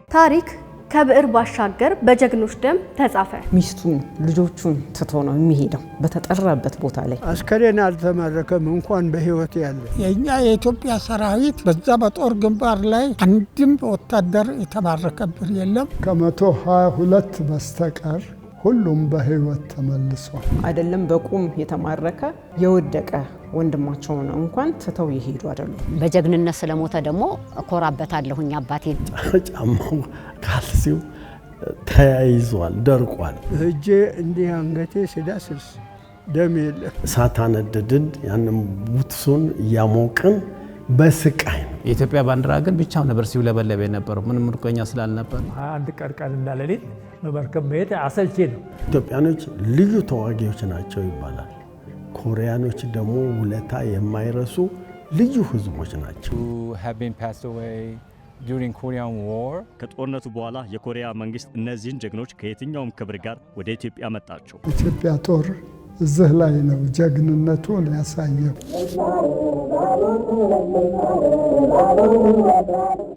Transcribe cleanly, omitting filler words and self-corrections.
ታሪክ ከብዕር ባሻገር በጀግኖች ደም ተጻፈ። ሚስቱን ልጆቹን ትቶ ነው የሚሄደው በተጠራበት ቦታ ላይ። አስከሬን አልተማረከም እንኳን በህይወት ያለ። የኛ የኢትዮጵያ ሰራዊት በዛ በጦር ግንባር ላይ አንድም ወታደር የተማረከብን የለም። ከ122 በስተቀር ሁሉም በህይወት ተመልሷል። አይደለም በቁም የተማረከ የወደቀ ወንድማቸውን እንኳን ትተው ይሄዱ አይደሉም። በጀግንነት ስለሞተ ደግሞ እኮራበታለሁኝ አባቴን። ጫማው ካልሲው ተያይዟል፣ ደርቋል። እጄ እንዲህ አንገቴ ሲዳስስ ደም የለ። እሳት አነደድን። ያንን ቡትሱን እያሞቅን በስቃይ ነው። የኢትዮጵያ ባንዲራ ግን ብቻው ነበር ሲውለበለብ የነበረው ምንም ምርኮኛ ስላልነበር። አንድ ቀንና ሌሊት በመርከብ መሄድ አሰልቺ ነው። ኢትዮጵያኖች ልዩ ተዋጊዎች ናቸው ይባላል። ኮሪያኖች ደግሞ ውለታ የማይረሱ ልዩ ህዝቦች ናቸው። ከጦርነቱ በኋላ የኮሪያ መንግስት እነዚህን ጀግኖች ከየትኛውም ክብር ጋር ወደ ኢትዮጵያ መጣቸው። ኢትዮጵያ ጦር እዚህ ላይ ነው ጀግንነቱን ያሳየው።